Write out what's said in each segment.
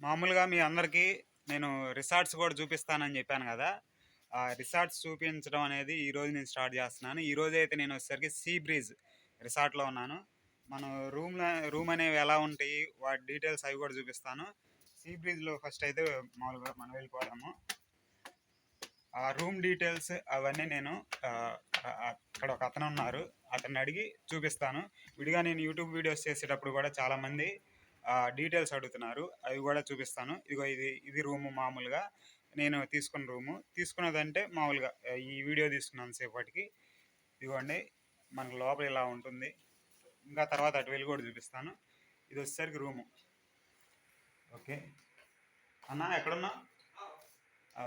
మామూలుగా మీ అందరికీ నేను రిసార్ట్స్ కూడా చూపిస్తానని చెప్పాను కదా! ఆ రిసార్ట్స్ చూపించడం అనేది ఈరోజు నేను స్టార్ట్ చేస్తున్నాను. ఈరోజైతే నేను వచ్చేసరికి సీ బ్రీజ్ రిసార్ట్‌లో ఉన్నాను. మనం రూమ్ అనేవి ఎలా ఉంటాయి, వాటి డీటెయిల్స్ అవి కూడా చూపిస్తాను. సీ బ్రీజ్‌లో ఫస్ట్ అయితే మామూలుగా మనం వెళ్ళిపోదాము. ఆ రూమ్ డీటెయిల్స్ అవన్నీ నేను అక్కడ ఒక అతను ఉన్నారు, అతన్ని అడిగి చూపిస్తాను. విడిగా నేను యూట్యూబ్ వీడియోస్ చేసేటప్పుడు కూడా చాలామంది డీటెయిల్స్ అడుగుతున్నారు, అవి కూడా చూపిస్తాను. ఇదిగో ఇది రూము మామూలుగా నేను తీసుకున్న రూము. తీసుకున్నదంటే మామూలుగా ఈ వీడియో తీసుకున్నాను సేపటికి. ఇదిగోండి, మనకు లోపల ఇలా ఉంటుంది. ఇంకా తర్వాత అటు వెళ్ళి కూడా చూపిస్తాను. ఇది వచ్చేసరికి రూము. ఓకే అన్న, ఎక్కడున్నా?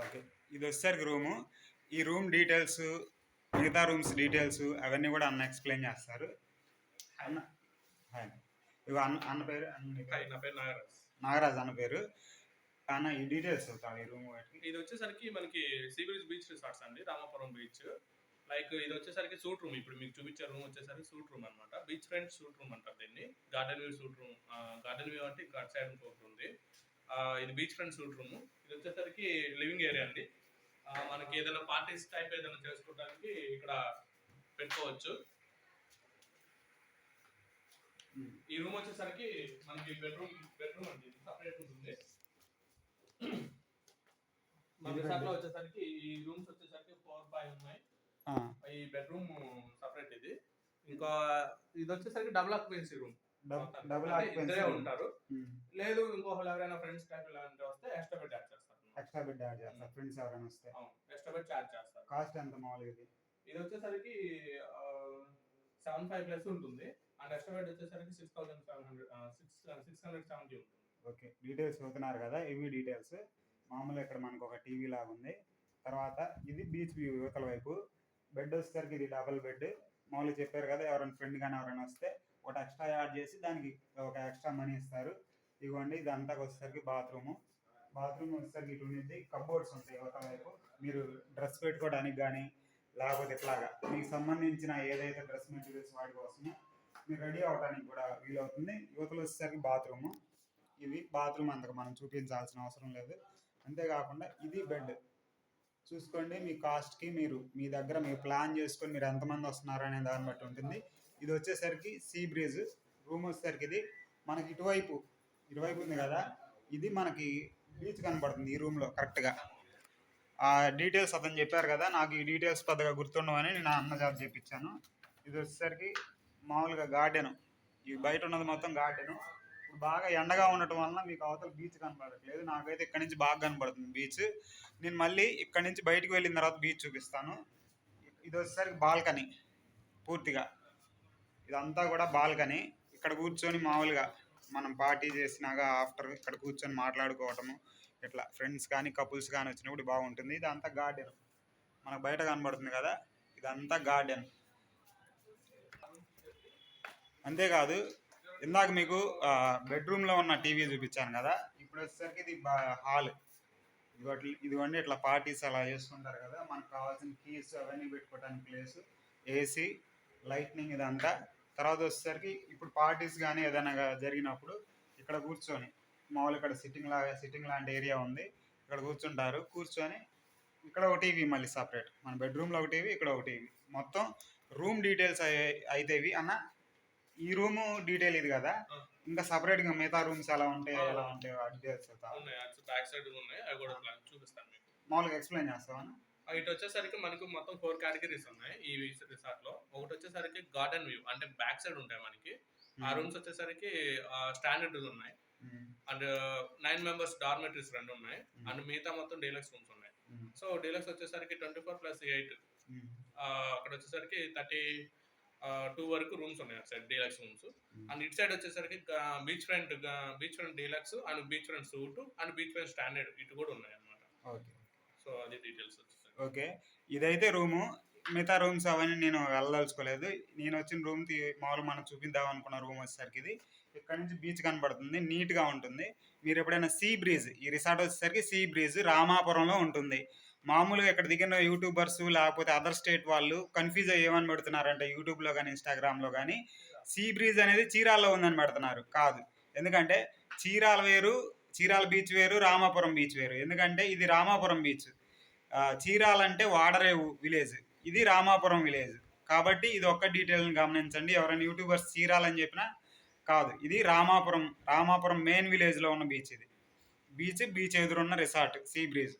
ఓకే, ఇది వచ్చేసరికి రూము. ఈ రూమ్ డీటెయిల్స్, మిగతా రూమ్స్ డీటెయిల్స్ అవన్నీ కూడా అన్న ఎక్స్ప్లెయిన్ చేస్తారు. అన్న హాయ్. ఇవి అన్న పేరు నా పేరు నాగరాజ్. నాగరాజ్ అన్న పేరు. అన్న ఈ డీటెయిల్స్ అవుతాను ఈ రూమ్ వాటికి. ఇది వచ్చేసరికి మనకి సీ బ్రిడ్జ్ బీచ్ రిసార్ట్స్ అండి, రామాపురం బీచ్. లైక్ ఇది వచ్చేసరికి సూట్ రూమ్. ఇప్పుడు మీకు చూపించే రూమ్ వచ్చేసరికి సూట్ రూమ్ అనమాట. బీచ్ ఫ్రంట్ సూట్ రూమ్ అంటారు దీన్ని. Garden view suite room. Garden view అంటే ఇంకా అటు సైడ్ ఇంకొకటి ఉంది. ఇది బీచ్ ఫ్రంట్ సూట్ రూమ్. ఇది వచ్చేసరికి లివింగ్ ఏరియా అండి. మనకి ఏదైనా పార్టీస్ టైప్ ఏదైనా చేసుకోవడానికి ఇక్కడ పెట్టుకోవచ్చు. ఈ రూమ్ వచ్చేసరికి మనకి బెడ్రూమ్ అండి, సపరేట్ ఉంటుంది. మా రిసార్ట్ లో వచ్చేసరికి ఈ రూమ్స్ వచ్చేసరికి 4-5 ఉన్నాయి. ఈ బెడ్రూమ్ సపరేట్. ఇది ఇంకా ఇది వచ్చేసరికి డబుల్ ఆక్యుపెన్సీ రూమ్. ఇద్దరే ఉంటారు. లేదు ఇంకొకరు ఎవరైనా ఫ్రెండ్స్ టైప్ ఇలాంటి వస్తే ఎక్స్ట్రా బెడ్ యాడ్ చేస్తారు. ఫ్రెండ్స్ ఎవరైనా వస్తే ఎక్స్ట్రా బెడ్ చార్జ్ చేస్తారు. కాస్ట్ ఎంత మామూలుగా? ఇది వచ్చేసరికి 75 ప్లస్ ఉంటుంది. అండ్ ఎక్స్ట్రా బెడ్ వచ్చేసరికి 670 ఉంటుంది. ఓకే, డీటెయిల్స్ చదువుతున్నారు కదా, ఇవి డీటెయిల్స్. మామూలుగా ఇక్కడ మనకు ఒక టీవీ లాగా ఉంది. తర్వాత ఇది బీచ్ వ్యూ యువతల వైపు. బెడ్ వచ్చేసరికి ఇది డబుల్ బెడ్. మామూలుగా చెప్పారు కదా, ఎవరైనా ఫ్రెండ్ కానీ ఎవరైనా వస్తే ఒకటి ఎక్స్ట్రా యాడ్ చేసి దానికి ఒక ఎక్స్ట్రా మనీ ఇస్తారు. ఇదిగోండి, ఇదంతా వచ్చేసరికి బాత్రూమ్ వచ్చేసరికి ఇటు ఉంది. కబోర్డ్స్ ఉంటాయి యువతల వైపు. మీరు డ్రెస్ పెట్టుకోవడానికి కానీ లేకపోతే ఇట్లాగా మీకు సంబంధించిన ఏదైతే డ్రెస్ మెటీరియల్స్ వాటి కోసమో మీరు రెడీ అవ్వడానికి కూడా వీలవుతుంది. యువతలు వచ్చేసరికి బాత్రూము. ఇవి బాత్రూమ్ అంతగా మనం చూపించాల్సిన అవసరం లేదు. అంతేకాకుండా ఇది బెడ్. చూసుకోండి, మీ కాస్ట్కి మీ దగ్గర మీరు ప్లాన్ చేసుకొని మీరు ఎంతమంది వస్తున్నారు అనే దాన్ని బట్టి ఉంటుంది. ఇది వచ్చేసరికి సీ బ్రీజ్ రూమ్. వచ్చేసరికి ఇది మనకి ఇటువైపు ఉంది కదా, ఇది మనకి బీచ్ కనబడుతుంది ఈ రూమ్లో కరెక్ట్గా. ఆ డీటెయిల్స్ అతను చెప్పారు కదా, నాకు ఈ డీటెయిల్స్ పెద్దగా గుర్తుండవని నేను అన్న జాబ్ చేయించాను. ఇది వచ్చేసరికి మామూలుగా గార్డెను. ఈ బయట ఉన్నది మొత్తం గార్డెను. ఇప్పుడు బాగా ఎండగా ఉండటం వలన మీకు అవతల బీచ్ కనపడట్లేదు. నాకైతే ఇక్కడ నుంచి బాగా కనపడుతుంది బీచ్. నేను మళ్ళీ ఇక్కడ నుంచి బయటకు వెళ్ళిన తర్వాత బీచ్ చూపిస్తాను. ఇది వచ్చేసరికి బాల్కనీ. పూర్తిగా ఇదంతా కూడా బాల్కనీ. ఇక్కడ కూర్చొని మామూలుగా మనం పార్టీ చేసినాక ఆఫ్టర్ ఇక్కడ కూర్చొని మాట్లాడుకోవటము, ఇట్లా ఫ్రెండ్స్ కానీ కపుల్స్ కానీ వచ్చినప్పుడు బాగుంటుంది. ఇదంతా గార్డెన్ మనకు బయట కనబడుతుంది కదా, ఇదంతా గార్డెన్. అంతేకాదు, ఇందాక మీకు బెడ్రూమ్లో ఉన్న టీవీ చూపించాను కదా, ఇప్పుడు వచ్చేసరికి ఇది హాల్. ఇదిగోండి, ఇట్లా పార్టీస్ అలా చేసుకుంటారు కదా, మనకు కావాల్సిన కీస్ అవన్నీ పెట్టుకోవడానికి ప్లేస్, ఏసీ, లైట్నింగ్ ఇదంతా. తర్వాత వచ్చేసరికి ఇప్పుడు పార్టీస్ కానీ ఏదైనా జరిగినప్పుడు ఇక్కడ కూర్చొని మామూలు ఇక్కడ సిట్టింగ్ లాంటి ఏరియా ఉంది. ఇక్కడ కూర్చొని ఇక్కడ ఒక టీవీ మళ్ళీ సపరేట్. మన బెడ్రూమ్లో ఒక టీవీ, ఇక్కడ ఒక టీవీ. మొత్తం రూమ్ డీటెయిల్స్ అయితే ఇవి అన్న. ఈ రూమ్ డీటెయిల్ ఇది కదా, ఇంకా సపరేట్ గా మిగతా రూమ్స్ ఎలా ఉంటాయి డీటెయిల్స్ బ్యాక్ సైడ్ ఉన్నాయి, అవి కూడా చూపిస్తాను మీకు. మామూలుగా ఎక్స్ప్లెయిన్ చేస్తావా? ఇటు వచ్చేసరికి మనకు మొత్తం 4 కేటగిరీస్ ఉన్నాయి ఈ రిసార్ట్ లో. ఒకటి వచ్చేసరికి గార్డెన్ వ్యూ, అంటే బ్యాక్ సైడ్ ఉంటాయి మనకి. ఆ రూమ్స్ వచ్చేసరికి స్టాండర్డ్ ఉన్నాయి. అండ్ 9 మెంబర్స్ డార్మెటరీస్ 2 ఉన్నాయి. అండ్ మిగతా మొత్తం డీలక్స్ రూమ్స్ ఉన్నాయి. సో డీలక్స్ వచ్చేసరికి 24+8. అక్కడ వచ్చేసరికి 32 వరకు రూమ్స్ ఉన్నాయి అటు సైడ్ డీలక్స్ రూమ్స్. అండ్ ఇటు సైడ్ వచ్చేసరికి beach front deluxe and beach front suit and beach front standard ఇటు కూడా ఉన్నాయి అన్నమాట. ఓకే, సో అది డీటెయిల్స్ వచ్చేసరికి. ఓకే, ఇదైతే రూము. మిగతా రూమ్స్ అవన్నీ నేను వెళ్ళదలుచుకోలేదు. నేను వచ్చిన రూమ్ మామూలు మనం చూపిద్దాం అనుకున్న రూమ్ వచ్చేసరికి ఇది. ఇక్కడ నుంచి బీచ్ కనబడుతుంది, నీట్గా ఉంటుంది. మీరు ఎప్పుడైనా సీ బ్రీజ్, ఈ రిసార్ట్ వచ్చేసరికి సీ బ్రీజ్ రామాపురంలో ఉంటుంది. మామూలుగా ఇక్కడ దిగిన యూట్యూబర్స్ లేకపోతే అదర్ స్టేట్ వాళ్ళు కన్ఫ్యూజ్ అయ్యి ఏమని పెడుతున్నారంటే యూట్యూబ్లో కానీ ఇన్స్టాగ్రామ్లో కానీ సీ బ్రీజ్ అనేది చీరాల్లో ఉందని పెడుతున్నారు. కాదు, ఎందుకంటే చీరాల వేరు, చీరాల బీచ్ వేరు, రామాపురం బీచ్ వేరు. ఎందుకంటే ఇది రామాపురం బీచ్, చీరాల అంటే వాడరేవు విలేజ్, ఇది రామాపురం విలేజ్. కాబట్టి ఇది ఒక్క డీటెయిల్ని గమనించండి. ఎవరైనా యూట్యూబర్స్ చీరాల అని చెప్పినా కాదు, ఇది రామాపురం. రామాపురం మెయిన్ విలేజ్లో ఉన్న బీచ్ ఇది. బీచ్ ఎదురున్న రిసార్ట్ సీ బ్రీజ్.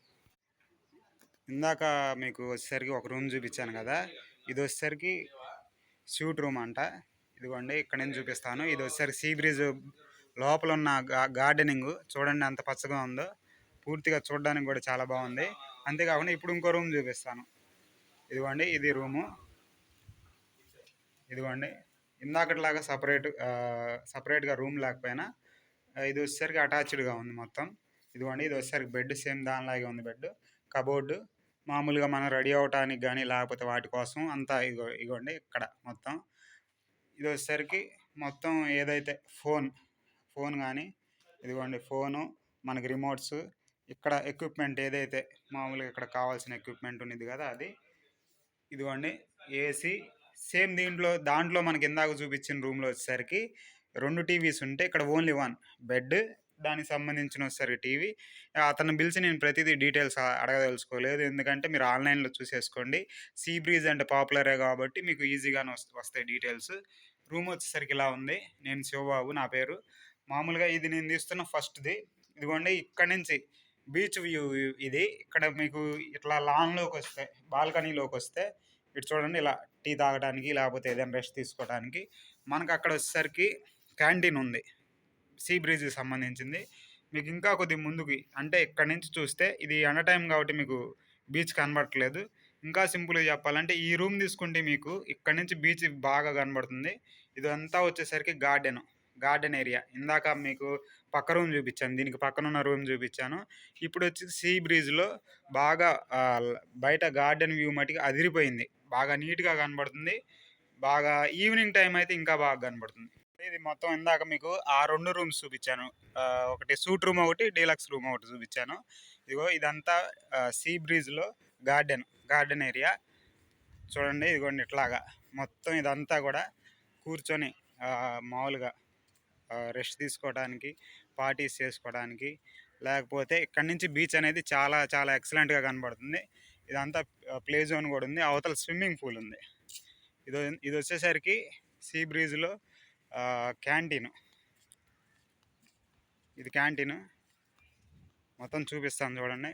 ఇందాక మీకు వచ్చేసరికి ఒక రూమ్ చూపించాను కదా, ఇది వచ్చేసరికి షూట్ రూమ్ అంట. ఇదిగోండి ఇక్కడ నుంచి చూపిస్తాను. ఇది వచ్చేసరికి సీ బ్రిడ్జ్ లోపల ఉన్న గార్డెనింగ్ చూడండి ఎంత పచ్చగా ఉందో, పూర్తిగా చూడడానికి కూడా చాలా బాగుంది. అంతేకాకుండా ఇప్పుడు ఇంకో రూమ్ చూపిస్తాను. ఇదిగోండి ఇది రూము. ఇదిగోండి ఇందాకట్లాగా సపరేట్గా రూమ్ లేకపోయినా ఇది వచ్చేసరికి అటాచ్డ్గా ఉంది మొత్తం. ఇదిగోండి ఇది వచ్చేసరికి బెడ్ సేమ్ దానిలాగే ఉంది. బెడ్, కబోర్డు, మామూలుగా మనం రెడీ అవ్వటానికి కానీ లేకపోతే వాటి కోసం అంతా ఇగోండి ఇక్కడ మొత్తం. ఇది వచ్చేసరికి మొత్తం ఏదైతే ఫోన్ కానీ ఇదిగోండి ఫోను, మనకి రిమోట్స్, ఇక్కడ ఎక్విప్మెంట్ ఏదైతే మామూలుగా ఇక్కడ కావాల్సిన ఎక్విప్మెంట్ ఉన్నది కదా అది. ఇదిగోండి ఏసీ సేమ్ దాంట్లో మనకి ఇందాక చూపించిన రూమ్లో వచ్చేసరికి 2 టీవీస్ ఉంటే ఇక్కడ ఓన్లీ 1 బెడ్, దానికి సంబంధించిన వచ్చేసరికి టీవీ. అతను పిలిచి నేను ప్రతిదీ డీటెయిల్స్ అడగదలుచుకోలేదు, ఎందుకంటే మీరు ఆన్లైన్లో చూసేసుకోండి. సీ బ్రీజ్ అంటే పాపులరే కాబట్టి మీకు ఈజీగానే వస్తాయి డీటెయిల్స్. రూమ్ వచ్చేసరికి ఇలా ఉంది. నేను శివబాబు నా పేరు. మామూలుగా ఇది నేను తీస్తున్న ఫస్ట్ది. ఇదిగోండి ఇక్కడ నుంచి బీచ్ వ్యూ ఇది. ఇక్కడ మీకు ఇట్లా లాన్లోకి వస్తే, బాల్కనీలోకి వస్తే ఇటు చూడండి, ఇలా టీ తాగడానికి లేకపోతే ఏదైనా రెస్ట్ తీసుకోవడానికి. మనకు అక్కడ వచ్చేసరికి క్యాంటీన్ ఉంది, సీ బ్రిడ్జ్కి సంబంధించింది. మీకు ఇంకా కొద్దిగా ముందుకి అంటే ఇక్కడ నుంచి చూస్తే ఇది ఎండ టైం కాబట్టి మీకు బీచ్ కనబడట్లేదు. ఇంకా సింపుల్గా చెప్పాలంటే ఈ రూమ్ తీసుకుంటే మీకు ఇక్కడ నుంచి బీచ్ బాగా కనబడుతుంది. ఇదంతా వచ్చేసరికి గార్డెన్ ఏరియా. ఇందాక మీకు పక్క రూమ్ చూపించాను, దీనికి పక్కన ఉన్న రూమ్ చూపించాను. ఇప్పుడు వచ్చి సీ బ్రిడ్జ్లో బాగా బయట గార్డెన్ వ్యూ మటుకు అదిరిపోయింది, బాగా నీట్గా కనబడుతుంది. బాగా ఈవినింగ్ టైం అయితే ఇంకా బాగా కనబడుతుంది. ఇది మొత్తం ఇందాక మీకు ఆ 2 రూమ్స్ చూపించాను, ఒకటి సూట్ రూమ్ ఒకటి డీలక్స్ రూమ్ ఒకటి చూపించాను. ఇదిగో ఇదంతా సీ బ్రిడ్జ్లో గార్డెన్ ఏరియా చూడండి. ఇదిగోండి ఇట్లాగా మొత్తం ఇదంతా కూడా కూర్చొని మామూలుగా రెస్ట్ తీసుకోవడానికి, పార్టీస్ చేసుకోవడానికి, లేకపోతే ఇక్కడ నుంచి బీచ్ అనేది చాలా చాలా ఎక్సలెంట్గా కనబడుతుంది. ఇదంతా ప్లే జోన్ కూడా ఉంది, అవతల స్విమ్మింగ్ పూల్ ఉంది. ఇది వచ్చేసరికి సీ బ్రిడ్జ్లో క్యాంటీన్. ఇది క్యాంటీన్ మొత్తం చూపిస్తాను చూడండి.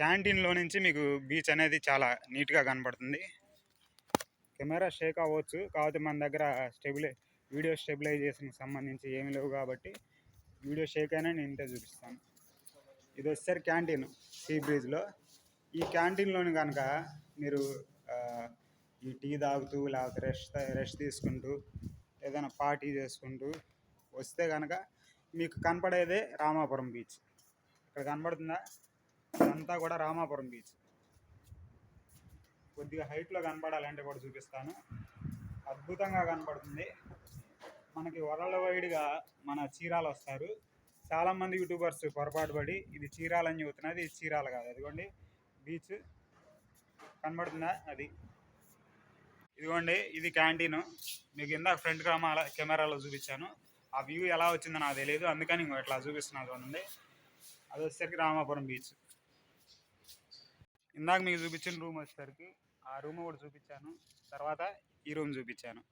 క్యాంటీన్లో నుంచి మీకు బీచ్ అనేది చాలా నీట్గా కనబడుతుంది. కెమెరా షేక్ అవ్వచ్చు, కాకపోతే మన దగ్గర వీడియో స్టెబిలైజేషన్కి సంబంధించి ఏమి లేవు కాబట్టి వీడియో షేక్ అయినా నేను ఇంతే చూపిస్తాను. ఇది వచ్చేసరి క్యాంటీన్ సీ బ్రిడ్జ్లో. ఈ క్యాంటీన్లోని కనుక మీరు ఈ టీ తాగుతూ లేకపోతే రెస్ట్ తీసుకుంటూ ఏదైనా పార్టీ చేసుకుంటూ వస్తే కనుక మీకు కనపడేదే రామాపురం బీచ్. ఇక్కడ కనబడుతుందా, ఇదంతా కూడా రామాపురం బీచ్. కొద్దిగా హైట్లో కనపడాలంటే కూడా చూపిస్తాను. అద్భుతంగా కనపడుతుంది. మనకి వరల్డ్ వైడ్గా మన చీరాల వస్తారు చాలామంది యూట్యూబర్స్, పొరపాటు పడి ఇది చీరాల అని చెబుతున్నది. ఇది చీరాల కాదు. అదిగోండి బీచ్ కనబడుతుందా, అది. ఇదిగోండి ఇది క్యాంటీన్. మీకు ఇందాక ఫ్రంట్ కెమెరాలో చూపించాను. ఆ వ్యూ ఎలా వచ్చిందో నాకు తెలియదు, అందుకని ఇంకో ఇట్లా చూపిస్తున్నాను చూడండి. అది వచ్చేసరికి రామాపురం బీచ్. ఇందాక మీకు చూపించిన రూమ్ వచ్చేసరికి ఆ రూమ్ ఒకటి చూపించాను, తర్వాత ఈ రూమ్ చూపించాను.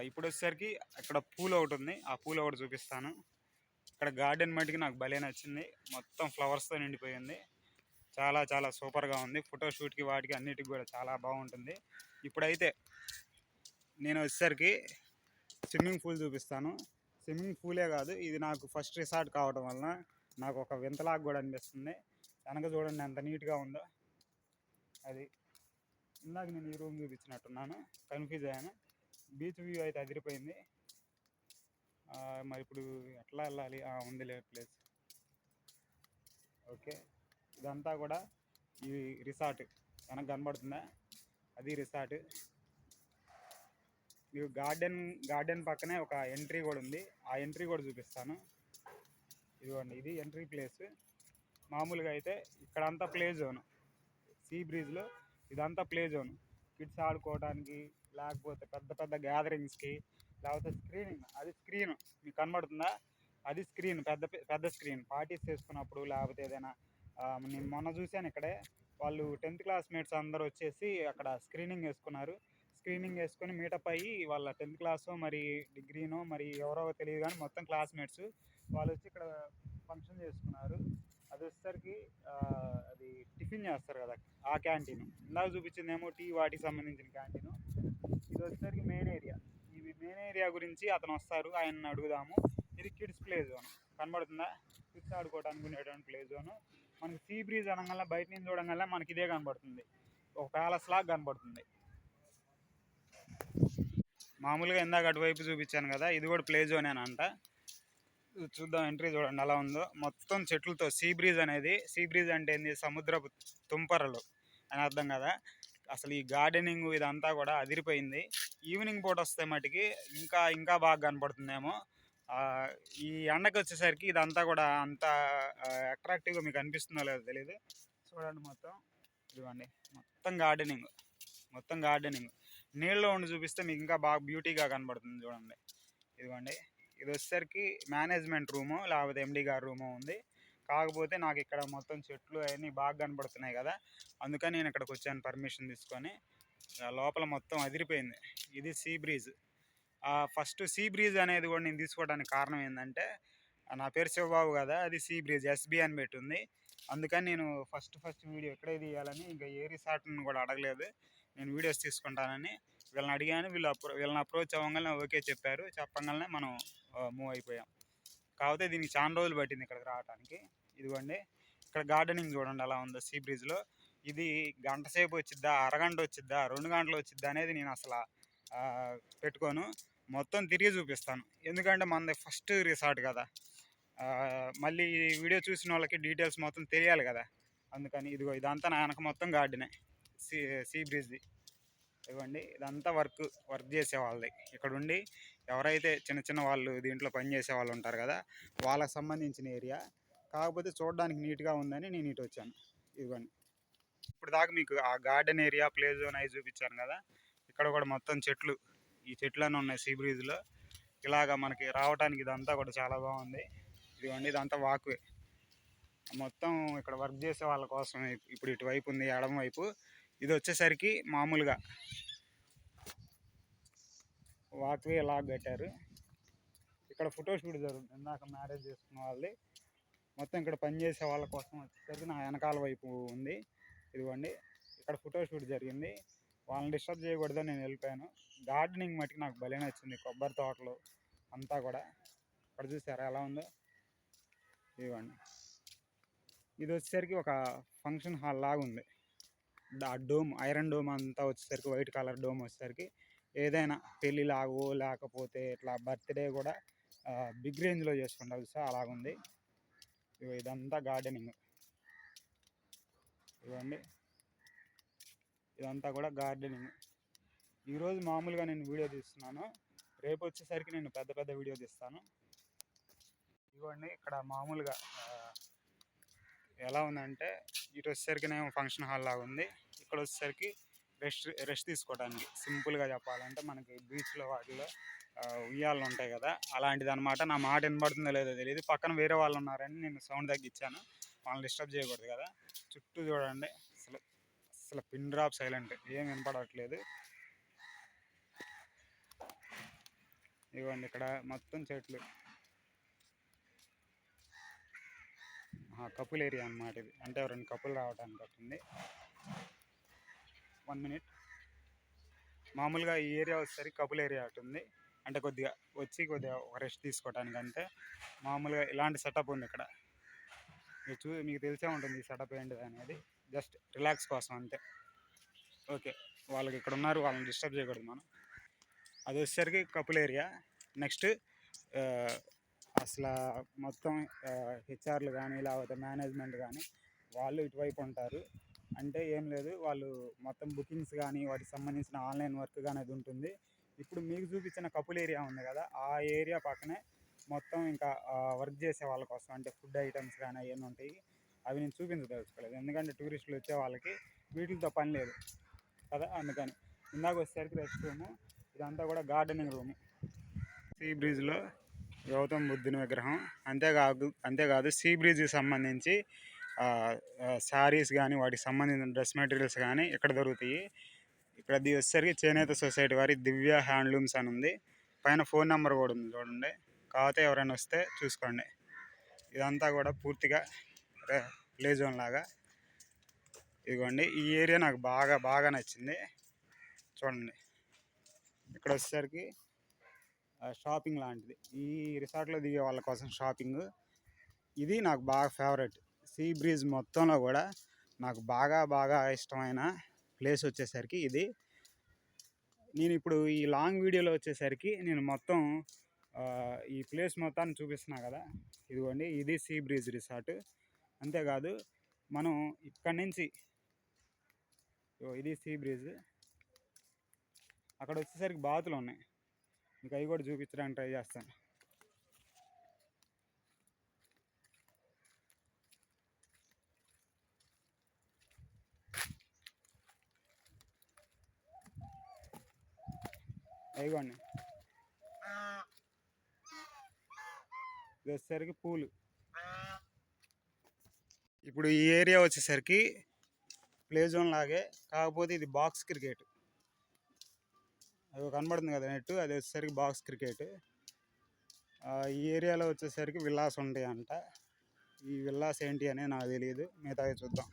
ఇప్పుడు వచ్చేసరికి అక్కడ పూల్ ఒకటి ఉంది, ఆ పూల్ ఒకటి చూపిస్తాను. ఇక్కడ గార్డెన్ మటుకు నాకు భలే నచ్చింది, మొత్తం ఫ్లవర్స్తో నిండిపోయింది. చాలా చాలా సూపర్గా ఉంది. ఫోటోషూట్కి వాటికి అన్నిటికి కూడా చాలా బాగుంటుంది. ఇప్పుడైతే నేను వచ్చేసరికి స్విమ్మింగ్ పూల్ చూపిస్తాను. స్విమ్మింగ్ పూలే కాదు, ఇది నాకు ఫస్ట్ రిసార్ట్ కావడం వలన నాకు ఒక వింతలాగా కూడా అనిపిస్తుంది. వెనక చూడండి ఎంత నీట్గా ఉందో. అది ఇందాక నేను ఈ రూమ్ చూపించినట్టున్నాను, కన్ఫ్యూజ్ అయ్యాను. బీచ్ వ్యూ అయితే అదిరిపోయింది. మరి ఇప్పుడు ఎట్లా వెళ్ళాలి, ఉందిలే ప్లేస్. ఓకే, ఇదంతా కూడా ఈ రిసార్ట్ వెనక కనబడుతుందా, అది రిసార్ట్. మీకు గార్డెన్ పక్కనే ఒక ఎంట్రీ కూడా ఉంది, ఆ ఎంట్రీ కూడా చూపిస్తాను. ఇదిగోండి ఇది ఎంట్రీ ప్లేస్. మామూలుగా అయితే ఇక్కడంతా ప్లే జోన్, సీ బ్రిడ్జ్లో ఇదంతా ప్లే జోన్. కిడ్స్ ఆడుకోవడానికి లేకపోతే పెద్ద పెద్ద గ్యాదరింగ్స్కి లేకపోతే స్క్రీనింగ్, అది స్క్రీన్ మీకు కనబడుతుందా, అది స్క్రీన్, పెద్ద పెద్ద స్క్రీన్ పార్టీస్ చేసుకున్నప్పుడు, లేకపోతే ఏదైనా నేను మొన్న చూశాను ఇక్కడే, వాళ్ళు 10th క్లాస్మేట్స్ అందరూ వచ్చేసి అక్కడ స్క్రీనింగ్ వేసుకున్నారు. స్క్రీనింగ్ వేసుకొని మీటప్ అయ్యి వాళ్ళ 10th క్లాసో మరి డిగ్రీనో మరి ఎవరో తెలియదు కానీ మొత్తం క్లాస్మేట్స్ వాళ్ళు వచ్చి ఇక్కడ ఫంక్షన్ చేసుకున్నారు. అది వచ్చేసరికి అది టిఫిన్ చేస్తారు కదా ఆ క్యాంటీన్. ఇందాక చూపించిందేమో టీ వాటికి సంబంధించిన క్యాంటీన్. ఇది వచ్చేసరికి మెయిన్ ఏరియా. ఇవి మెయిన్ ఏరియా గురించి అతను వస్తారు, ఆయన్ని అడుగుదాము. ఇది కిడ్స్ ప్లే జోన్ కనబడుతుందా, కిడ్స్ ఆడుకోవడానికి ఉండేటువంటి ప్లే జోన్. మనకి సీ బ్రీజ్ అనగానే బయట నుంచి చూడగానే మనకి ఇదే కనబడుతుంది, ఒక ప్యాలెస్ లాగా కనబడుతుంది. మామూలుగా ఇందాక అటువైపు చూపించాను కదా, ఇది కూడా ప్లే జోనేనంట. చూద్దాం, ఎంట్రీ చూడండి ఎలా ఉందో. మొత్తం చెట్లతో, సీ బ్రీజ్ అనేది, సీ బ్రీజ్ అంటే ఏంది, సముద్రపు తుంపరలు అని అర్థం కదా. అసలు ఈ గార్డెనింగ్ ఇదంతా కూడా అదిరిపోయింది. ఈవినింగ్ పూట వస్తే మటుకి ఇంకా ఇంకా బాగా కనపడుతుందేమో. ఈ ఎండకి వచ్చేసరికి ఇదంతా కూడా అంత అట్రాక్టివ్గా మీకు అనిపిస్తుందో లేదో తెలియదు. చూడండి మొత్తం ఇదిగోండి, మొత్తం గార్డెనింగ్, మొత్తం గార్డెనింగ్. నీళ్ళలో ఉండి చూపిస్తే మీకు ఇంకా బాగా బ్యూటీగా కనబడుతుంది. చూడండి ఇదిగోండి, ఇది వచ్చేసరికి మేనేజ్మెంట్ రూము లేకపోతే ఎండి గారి రూము ఉంది. కాకపోతే నాకు ఇక్కడ మొత్తం చెట్లు అవన్నీ బాగా కనబడుతున్నాయి కదా, అందుకని నేను ఇక్కడికి వచ్చాను పర్మిషన్ తీసుకొని. లోపల మొత్తం అదిరిపోయింది. ఇది see breeze. First see breeze అనేది కూడా నేను తీసుకోవడానికి కారణం ఏంటంటే, నా పేరు శివబాబు కదా, అది సీ బ్రీజ్ ఎస్బీ అని పెట్టుంది. అందుకని నేను ఫస్ట్ వీడియో ఎక్కడే తీయాలని ఇంకా ఏ రిసార్ట్ని కూడా అడగలేదు, నేను వీడియోస్ తీసుకుంటానని వీళ్ళని అడిగాను. వీళ్ళని అప్రోచ్ అవ్వగానే ఓకే చెప్పారు, చెప్పగానే మనం మూవ్ అయిపోయాం. కాకపోతే దీనికి చాలా రోజులు పట్టింది ఇక్కడికి రావడానికి. ఇదిగోండి ఇక్కడ గార్డెనింగ్ చూడండి ఎలా ఉందో సీ బ్రీజ్లో. ఇది గంట సేపు వచ్చిద్దా, అరగంట వచ్చిద్దా, 2 గంటలు వచ్చిద్దా అనేది నేను అసలు పెట్టుకోను, మొత్తం తిరిగి చూపిస్తాను. ఎందుకంటే మనది ఫస్ట్ రిసార్ట్ కదా, మళ్ళీ ఈ వీడియో చూసిన వాళ్ళకి డీటెయిల్స్ మొత్తం తెలియాలి కదా, అందుకని. ఇదిగో ఇదంతా నా వెనక మొత్తం గార్డెనే, సీ బ్రిడ్జ్ది. ఇవ్వండి ఇదంతా వర్క్ చేసే వాళ్ళది. ఇక్కడ ఉండి ఎవరైతే చిన్న వాళ్ళు దీంట్లో పని చేసే వాళ్ళు ఉంటారు కదా, వాళ్ళకి సంబంధించిన ఏరియా. కాకపోతే చూడడానికి నీట్గా ఉందని నేను ఇటు వచ్చాను. ఇవ్వండి ఇప్పుడు దాకా మీకు ఆ గార్డెన్ ఏరియా, ప్లే జోన్ అవి చూపించాను కదా, ఇక్కడ కూడా మొత్తం చెట్లు, ఈ చెట్లన్నీ ఉన్నాయి సీ బ్రీజ్లో. ఇలాగా మనకి రావడానికి ఇదంతా కూడా చాలా బాగుంది. ఇదిగోండి ఇదంతా వాక్వే, మొత్తం ఇక్కడ వర్క్ చేసే వాళ్ళ కోసం ఇప్పుడు ఇటువైపు ఉంది, ఎడమ వైపు. ఇది వచ్చేసరికి మామూలుగా వాక్వే లాగా కట్టారు. ఇక్కడ ఫోటోషూట్ జరుగుతుంది, ఇందాక మ్యారేజ్ చేసుకున్న వాళ్ళది. మొత్తం ఇక్కడ పనిచేసే వాళ్ళ కోసం వచ్చేసరికి నా వెనకాల వైపు ఉంది. ఇదిగోండి ఇక్కడ ఫోటోషూట్ జరిగింది. వాళ్ళని డిస్టర్బ్ చేయకూడదని నేను వెళ్ళిపోయాను. గార్డెనింగ్ మటుకు నాకు భలే నచ్చింది, కొబ్బరి తోటలు అంతా కూడా. ఇక్కడ చూసారా ఎలా ఉందో. ఇదిగోండి ఇది వచ్చేసరికి ఒక ఫంక్షన్ హాల్ లాగా ఉంది. ఆ డోమ్, ఐరన్ డోమ్ అంతా వచ్చేసరికి వైట్ కలర్ డోమ్ వచ్చేసరికి ఏదైనా పెళ్ళి లాగో లేకపోతే ఇట్లా బర్త్డే కూడా బిగ్ రేంజ్లో చేసుకుంటారు సార్, అలాగుంది. ఇదంతా గార్డెనింగ్. ఇవ్వండి ఇదంతా కూడా గార్డెనింగ్. ఈరోజు మామూలుగా నేను వీడియో తీస్తున్నాను, రేపు వచ్చేసరికి నేను పెద్ద వీడియో తీస్తాను. ఇవ్వండి ఇక్కడ మామూలుగా ఎలా ఉందంటే, ఇటు వచ్చేసరికినేమో ఫంక్షన్ హాల్ లాగా ఉంది, ఇక్కడ వచ్చేసరికి రెస్ట్ తీసుకోవడానికి. సింపుల్గా చెప్పాలంటే మనకి బీచ్లో వాటిలో ఉయ్యాలు ఉంటాయి కదా, అలాంటిది అనమాట. నా మాట వినబడుతుందో లేదో తెలియదు, పక్కన వేరే వాళ్ళు ఉన్నారని నేను సౌండ్ తగ్గించాను, వాళ్ళని డిస్టర్బ్ చేయకూడదు కదా. చుట్టూ చూడండి అసలు పిన్ డ్రాప్ సైలెంట్, ఏం వినపడట్లేదు. ఇవ్వండి ఇక్కడ మొత్తం చెట్లు, కపుల్ ఏరియా అన్నమాట ఇది. అంటే 2 కపుల్ రావడానికి పట్టింది. 1 మినిట్. మామూలుగా ఈ ఏరియా వచ్చేసరికి కపుల్ ఏరియా ఉంటుంది, అంటే కొద్దిగా ఒక రెస్ట్ తీసుకోవడానికి. అంతే, మామూలుగా ఇలాంటి సెటప్ ఉంది ఇక్కడ. మీకు తెలిసే ఉంటుంది ఈ సెటప్ ఏంటిది అనేది, జస్ట్ రిలాక్స్ కోసం అంతే. ఓకే, వాళ్ళకి ఇక్కడ ఉన్నారు, వాళ్ళని డిస్టర్బ్ చేయకూడదు మనం. అది వచ్చేసరికి కపుల్ ఏరియా. నెక్స్ట్ అసలు మొత్తం హెచ్ఆర్లు కానీ లేకపోతే మేనేజ్మెంట్ కానీ వాళ్ళు ఇటువైపు ఉంటారు. అంటే ఏం లేదు, వాళ్ళు మొత్తం బుకింగ్స్ కానీ వాటికి సంబంధించిన ఆన్లైన్ వర్క్ కానీ అది ఉంటుంది. ఇప్పుడు మీకు చూపించిన కపుల్ ఏరియా ఉంది కదా, ఆ ఏరియా పక్కనే మొత్తం ఇంకా వర్క్ చేసే వాళ్ళ కోసం, అంటే ఫుడ్ ఐటమ్స్ కానీ అవన్నీ ఉంటాయి. అవి నేను చూపించదలుచుకోలేదు, ఎందుకంటే టూరిస్టులు వచ్చే వాళ్ళకి వీటితో పని లేదు కదా, అందుకని. ఇందాక వచ్చేసరికి రెస్ట్ రూము, ఇదంతా కూడా గార్డెనింగ్ రూము. సీ బ్రిడ్జ్లో గౌతమ్ బుద్ధుని విగ్రహం, అంతేకాదు సీ బ్రిడ్జ్కి సంబంధించి శారీస్ కానీ వాటికి సంబంధించిన డ్రెస్ మెటీరియల్స్ కానీ ఇక్కడ దొరుకుతాయి. ఇక్కడ అది వచ్చేసరికి చేనేత సొసైటీ వారి దివ్య హ్యాండ్లూమ్స్ అని ఉంది. పైన ఫోన్ నెంబర్ కూడా ఉంది చూడండి. కాకపోతే ఎవరైనా వస్తే చూసుకోండి. ఇదంతా కూడా పూర్తిగా ప్లే జోన్ లాగా. ఇదిగోండి, ఈ ఏరియా నాకు బాగా నచ్చింది. చూడండి, ఇక్కడ వచ్చేసరికి షాపింగ్ లాంటిది. ఈ రిసార్ట్లో దిగే వాళ్ళ కోసం షాపింగ్ ఇది నాకు బాగా ఫేవరెట్. సీ బ్రిడ్జ్ మొత్తంలో కూడా నాకు బాగా ఇష్టమైన ప్లేస్ వచ్చేసరికి ఇది. నేను ఇప్పుడు ఈ లాంగ్ వీడియోలో వచ్చేసరికి నేను మొత్తం ఈ ప్లేస్ మొత్తాన్ని చూపిస్తున్నా కదా. ఇదిగోండి, ఇది సీ బ్రిడ్జ్ రిసార్ట్. అంతేకాదు మనం ఇక్కడి నుంచి ఇది సీ బ్రిడ్జ్, అక్కడ వచ్చేసరికి బాతులు ఉన్నాయి. మీకు అవి కూడా చూపించడానికి ట్రై చేస్తాను. అయిగోండి, ఇది వచ్చేసరికి పూలు. ఇప్పుడు ఈ ఏరియా వచ్చేసరికి ప్లే జోన్ లాగే, కాకపోతే ఇది బాక్స్ క్రికెట్. అది కనబడుతుంది కదా నెట్, అది వచ్చేసరికి బాక్స్ క్రికెట్. ఈ ఏరియాలో వచ్చేసరికి విల్లాస్ ఉంటాయి అంట. ఈ విల్లాస్ ఏంటి అనేది నాకు తెలియదు, మిగతావి చూద్దాం.